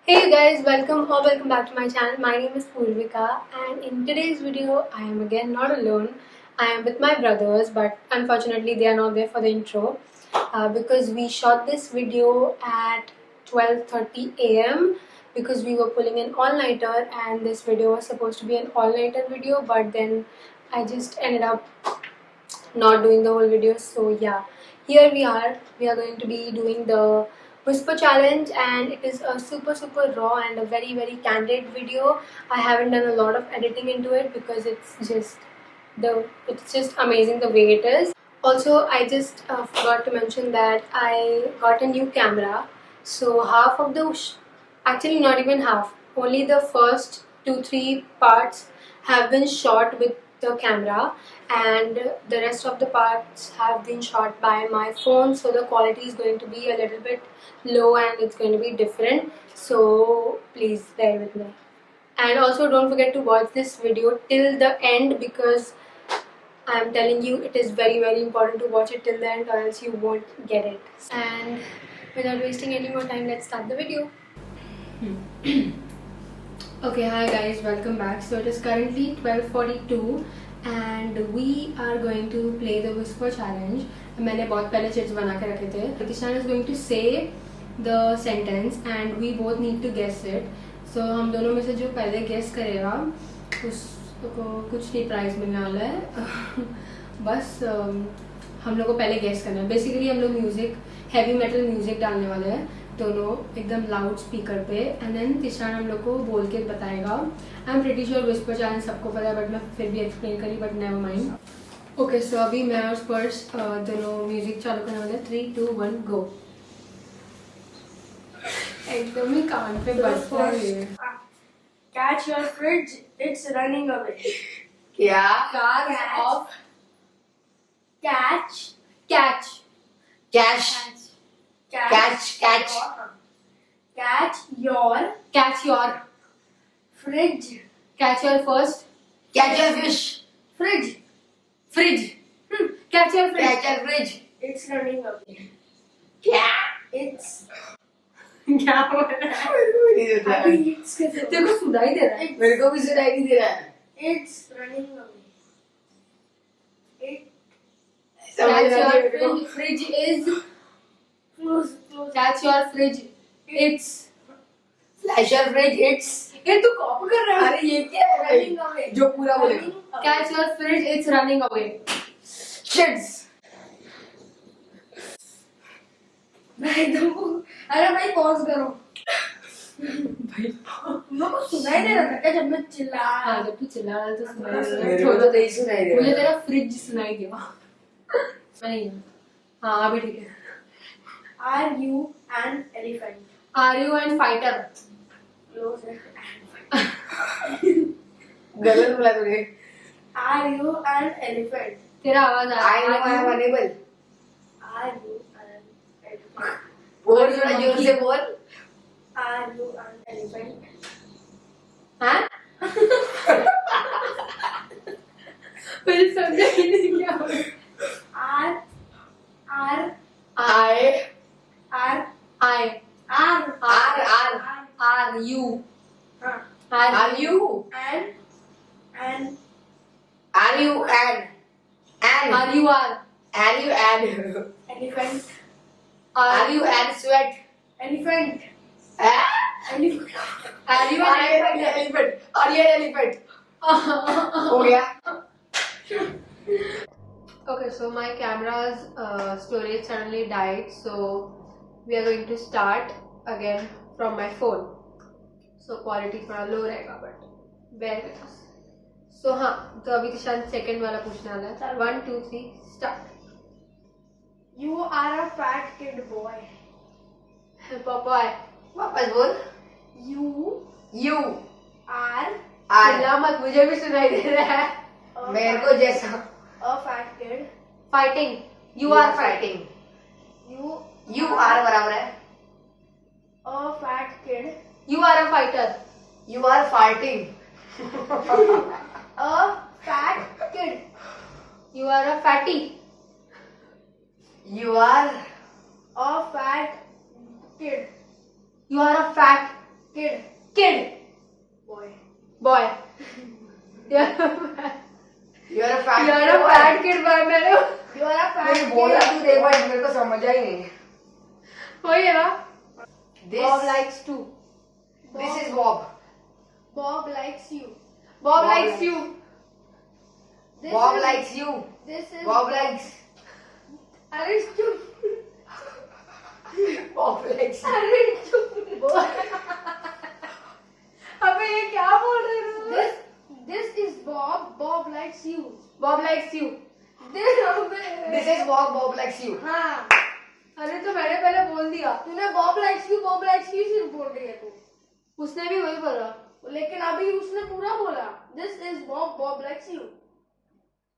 Hey guys, welcome back to my channel. My name is Purvika, and in today's video I am again not alone. I am with my brothers, but unfortunately they are not there for the intro because we shot this video at 12:30 a.m. because we were pulling an all-nighter, and this video was supposed to be an all-nighter video, but then I just ended up not doing the whole video. So yeah, here we are. We are going to be doing the whisper challenge, and it is a super raw and a very candid video. I haven't done a lot of editing into it because it's just amazing the way it is. Also, I just forgot to mention that I got a new camera. So half of the actually not even half, only the first 2-3 parts have been shot with the camera, and the rest of the parts have been shot by my phone, so the quality is going to be a little bit low and it's going to be different, so please bear with me. And also don't forget to watch this video till the end because I am telling you it is very important to watch it till the end, or else you won't get it. And without wasting any more time, let's start the video. Okay, hi guys, welcome back. So it is currently 12:42 and we are going to play the whisper challenge. मैंने बहुत पहले chits बना के रखे थे. Pratishan is going to say the sentence and we both need to guess it. So हम दोनों में से जो पहले guess करेगा उसको कुछ नहीं प्राइज मिलने वाला है. बस हम लोग को पहले guess करना है. Basically हम लोग म्यूजिक हैवी मेटल म्यूजिक डालने वाले हैं दोनों एकदम लाउड स्पीकर पे, एंड देन तिशान हम लोग को बोल के बताएगा. I am pretty sure whisper challenge सबको पता है, बट मैं फिर भी एक्सप्लेन करी, बट नेवर माइंड. ओके, सो अभी मैं और स्पर्श दोनों म्यूजिक चालू करने वाले हैं. 3, 2, 1 गो. एकदम ही कान पे बज रहा है. Catch your fridge, it's running away. क्या? Cars of Catch. Catch. Catch. Catch. Catch your catch your. fridge. Catch your first. Catch your fish. Fridge. Fridge. Catch your fridge. Catch your fridge. It's running away. क्या? It's. क्या हो रहा है? It's तेरे को सुनाई दे रहा है? मेरे को भी सुनाई नहीं दे रहा है. It's running away. It. Catch your fridge is. Close. Catch your fridge. It's. Flash your fridge. It's. ये तू कॉपी कर रहा है? अरे ये क्या है भाई? Running away. जो पूरा बोलेगा. Running away. Catch your fridge. It's running away. Shits. भाई तुमको अरे भाई पॉज करो. भाई. तुमको सुनाई दे रहा था क्या जब मैं चिल्ला? हाँ, जब तू चिल्ला रहा था सुनाई दे रहा मेरे को तो नहीं सुनाई दे मुझे रहा. तेरा फ्रिज सुनाई दिया. नहीं. हाँ अभी ठीक है. Are you an elephant? Are you an fighter? Close. गलत बोला तूने. Are you an elephant? तेरा आवाज आ I know I am unable. Are you an elephant? बोल थोड़ा जोर से बोल. Are you an elephant? हाँ? फिर समझा ही नहीं क्या हो रहा है. Are you हाँ. Are you an are you an elephant. are you an sweat? Elephant. Huh? Elephant. Are you Are you an an elephant? Are you an elephant? हो गया. Okay, so my camera's storage suddenly died, so we are going to start again from my phone. So quality थोड़ा low रहेगा, but bear with us. So हाँ, तो अभी तिशान second वाला पूछने वाला है. 1, 2, 3, start. You are a fat kid boy. Popeye. वापस बोल. You You are are चिल्ला मत, मुझे भी सुनाई दे रहा है. a मेरे fat- को जैसा. a fat kid. Fighting. You are fighting. You You are बराबर है. a fat kid. You are a fighter. You are farting. A fat kid. You are a fatty. You are A fat kid. You are a fat Kid. You're a fat You're kid. a fat kid boy. मैंने You are a fat मैंने बोला तू दे but मेरे को समझा ही नहीं. वही है ना. Bob This likes to. this is Bob. Bob likes you. Bob Bob likes likes- you. This Bob is, likes you. This is Bob likes. अरे चुप. Bob likes you. अरे चुप. अबे ये क्या बोल रहे हो? This is Bob. Bob likes you. Bob likes you. This is Bob. Bob likes you. हाँ. अरे तो मैंने पहले बोल दिया. तूने Bob likes you. Bob likes you सिर्फ बोल रही है तू. उसने भी वही बोला. लेकिन अभी उसने पूरा बोला. This is Bob. Bob likes you.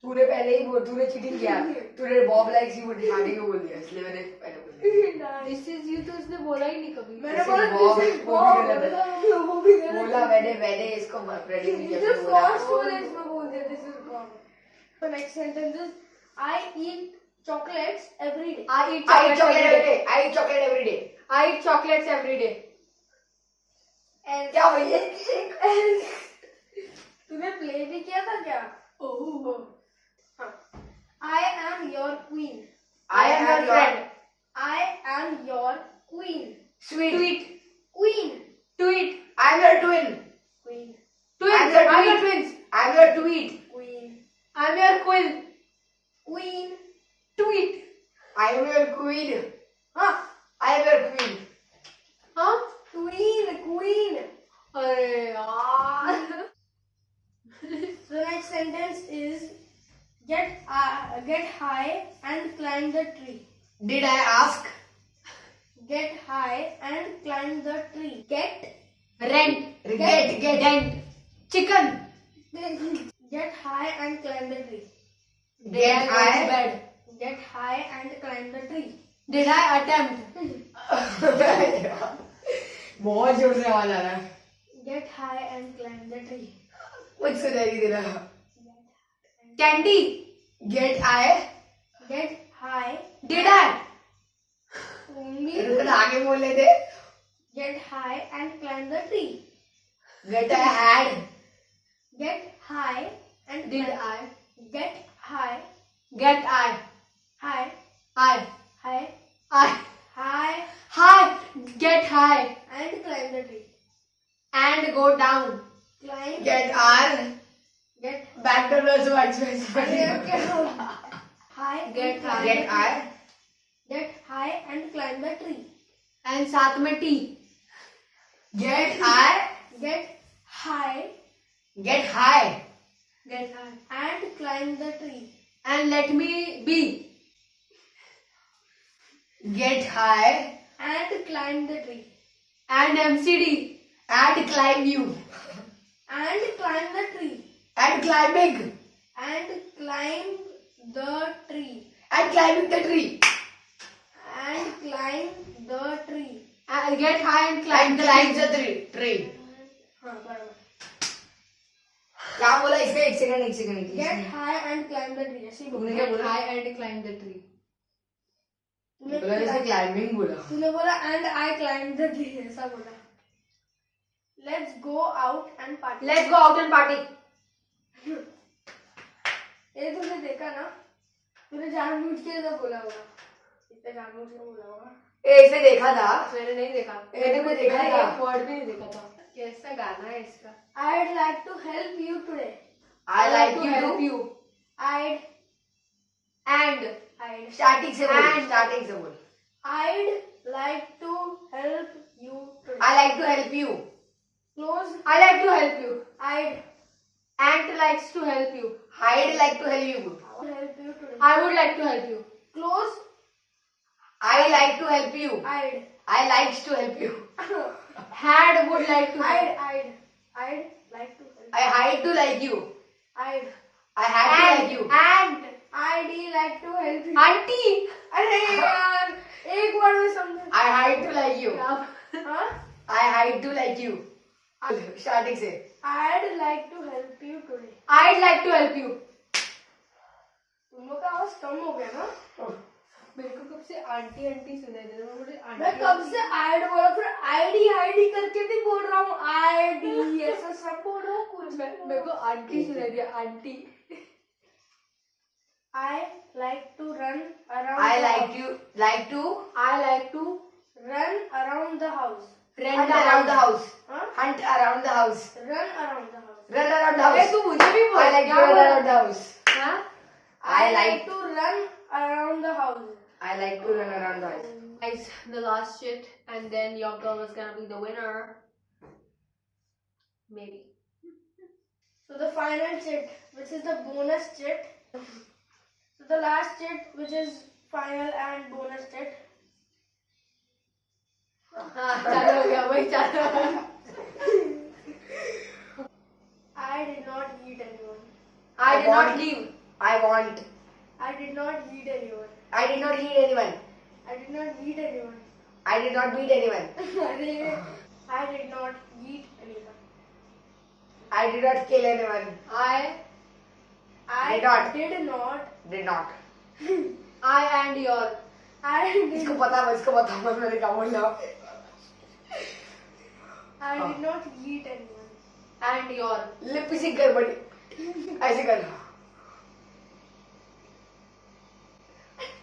तूने पहले ही बोल तूने चीटिंग किया. तूने Bob likes you स्टार्टिंग में बोल दिया इसलिए मैंने पहले बोल दिया. This is you तो उसने बोला ही नहीं कभी. मैंने This is बोला Bob. this is वो Bob. भी गलत वो भी गलत. बोला मैंने इसको रेडी नहीं किया. Just first बोला इसमें बोल दिया this is Bob. The next sentence is I eat chocolates every day. I eat I eat chocolates chocolate every every day. day. I eat chocolate every day. I eat chocolates every day. And क्या भैया? तूने play भी किया था क्या? Oh. हाँ. I am your queen. I am your friend. I am your queen. Sweet. Tweet. Queen. Tweet. I am your twin. Queen. Twins. I'm your I'm your tweet. twins. I am your tweet. Queen. I'm your quill. Queen. Tweet. I am your queen. हाँ. I am your queen. हाँ? Queen. Queen. अरे यार. The next sentence is get high and climb the tree. Did I ask? Get high and climb the tree. Get Rent. Get. Dent. Chicken. get high and climb the tree. Get high. Bed. Get high and climb the tree. Did I attempt? बहुत जोर से आवाज आ रहा है. Get high and climb the tree. कुछ सुनाई नहीं दे रहा. Candy. Get I. Get high. Did I? Only रुक आगे बोले थे. get high and climb the tree. Get I had. Get high and Did climb. I? Get high. Get I? High. I. High. I. High High. Get high. and climb the tree. And go down. Climb. Get R. Get McDonald's once. high. Get high. Get I. Get high and climb the tree. And साथ में T. Get I. Get high Get high. Get high. and climb the tree. And let me be. Get high. And climb the tree. And MCD. And climb you. And climb the tree. And climbing. And climb the tree. And climbing the tree. And climb the tree. And get high and climb And the climb tree. the tree. हाँ बराबर. क्या बोला इसमें? एक second. Get high and climb the tree. ऐसे ही तूने बोला. क्या Get बोला? high and climb the tree. बोला इसमें climbing बोला. तूने बोला and I climb the tree. ऐसा बोला. Let's go out and party. Let's go out and party. ये तूने देखा ना? तूने जानबूझ के तो बोला होगा. इतना जानबूझ के बोला होगा. इसे देखा था. मैंने नहीं देखा. मैंने को देखा मैंने था. एक word भी नहीं देखा था. कैसा गाना है इसका? I'd like to help you today. I like to you help to. you. I'd starting से बोल. And- स्टार्टिंग से बोल. I'd like to help you today. I like to help you. Close. I like to help you. I'd Ant likes to help you. I'd like to help you. help you today. I would like to help you. Close. I like to help you. I'd. I likes to help you. Had would like to. I'd like to help. I hide to like you. I'd. I had to like you. And I'd like to help you. auntie. अरे यार एक बार में समझ. I hide to like you. हाँ? I hide to like you. Starting से. I'd like to help you today. I'd like to help you. तुम लोग का आवाज कम हो गया ना? मेरे को कब से आंटी आंटी सुनाई दे रहा है. मुझे मैं आंटी कब से आईड बोला फिर आईडी आईडी करके भी बोल रहा हूँ. आईडी ऐसा सब बोलो कुछ. मेरे को आंटी सुनाई दिया aunty. I like to run around. I the like house. you like to I like to Run around the house. rent hunt around the house. Huh? Hunt around the house. Run around the house. Run around the अरे house. तू मुझे भी बोल. I like to क्या run बोला? around the house. हाँ? I like to run around the house. I like to run around the house. Guys, the last shit, and then your girl is gonna be the winner. Maybe. So the final chit, which is the bonus chit. So the last chit, which is final and bonus chit. हाँ चालू हो गया वही चालू हो गया. I did not eat anyone. I did not want- leave. I want. I did not eat anyone. I did not eat anyone. I did not eat anyone. I did not beat anyone. I did not eat anyone. I did not kill anyone. I Did not. did not. Did not. I and your. I did, इसको पता मत मैंने क्या बोला. I did not eat anyone. And your. Lip sync कर बड़ी. ऐसे कर.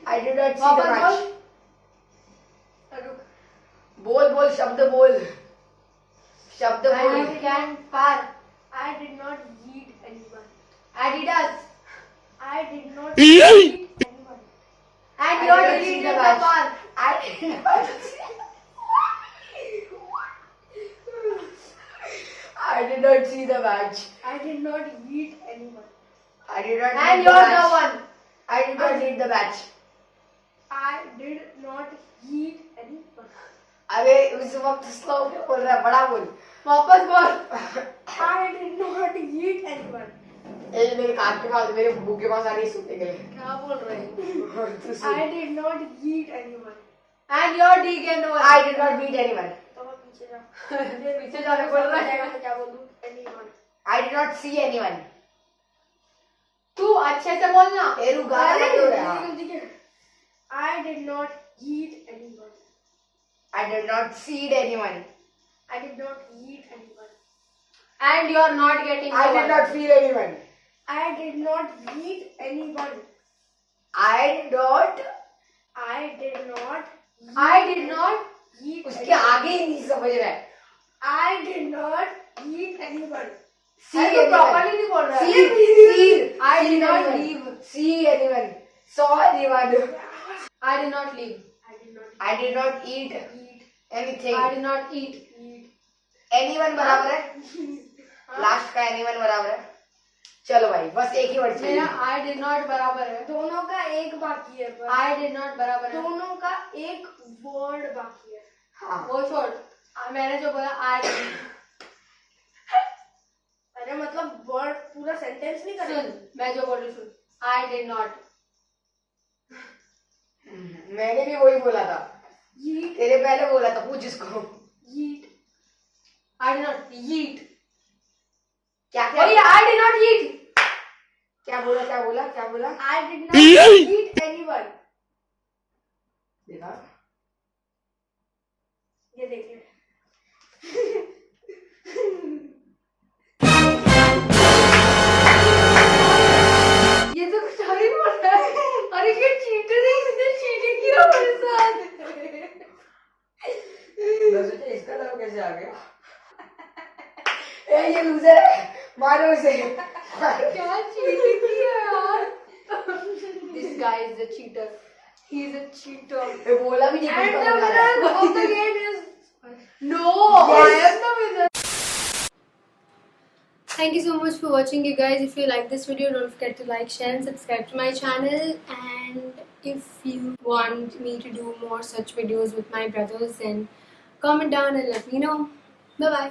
I did not see the वापस match. बोल. रुक. बोल शब्द बोल. शब्द I बोल. can far. I did not eat anyone. Adidas. I did not eat anyone. And I your did not see deleted the the match. far. I did not see. I did not see the match. I did not eat anyone. I did not And eat you're the the match. one. I did not eat the match. I did not eat anyone. अरे उस वक्त slow बोल रहा है, बड़ा बोल. वापस बोल. I did not eat anyone. ये मेरे कान के पास, मेरे मुंह के पास आ रही है सुनने के लिए. क्या बोल रहे हैं? और तू सुन. I did not eat anyone. And your deacon one. I did not beat anyone. तो मैं पीछे जा. पीछे जाने बोल रहा है. मैं क्या बोलूं? Anyone. I did not see anyone. तू अच्छे से बोलना. एरू गाना बंद हो रहा है. गलती क्या? I did not eat anyone. I did not see anyone. I did not eat anyone. And you're not getting I the did one. not feel anyone. I did not eat anyone. I did not. I did not. I did not. eat. उसके आगे ही नहीं समझ रहा है. I did not eat anyone. See अरे तू anyone. properly नहीं बोल रहा है. See. I did not anyone. leave. See anyone. Saw anyone. I did not leave. I did not I did not eat eat. anything. I did not eat. Anyone बराबर है. Last का anyone बराबर है. चलो भाई बस एक ही वर्ड मेरा चाहिए. I did not बराबर है. दोनों का एक बाकी है बस. I did not बराबर है. दोनों का एक वर्ड बाकी है. हाँ. वो छोड़. मैंने जो बोला I अरे मतलब वर्ड पूरा सेंटेंस नहीं सुन. करेंगे. मैं जो बोल रही सुन. I did not. मैंने भी वही बोला था. Eat. तेरे पहले बोला था. पूछ इसको. Eat. I did not eat. क्या क्या वही I did not eat. क्या बोला. I did not eat anyone. देखा. ये देखिए. ये तो कुछ और ही बोल रहा है. अरे ये चीटर है. इसने चीटिंग किया मेरे साथ. मैं सोचा इसका नाम कैसे आ गया. ए ये लूजर है. मारो इसे. क्या चीटिंग किया यार. This guy is a cheater. He is a cheater. ये बोला भी नहीं. And किसका the बोला है. winner of the game is. No, Yes. I am the winner. Thank you so much for watching, you guys. If you like this video, don't forget to like, share and subscribe to my channel. And if you want me to do more such videos with my brothers, then comment down and let me know. Bye bye.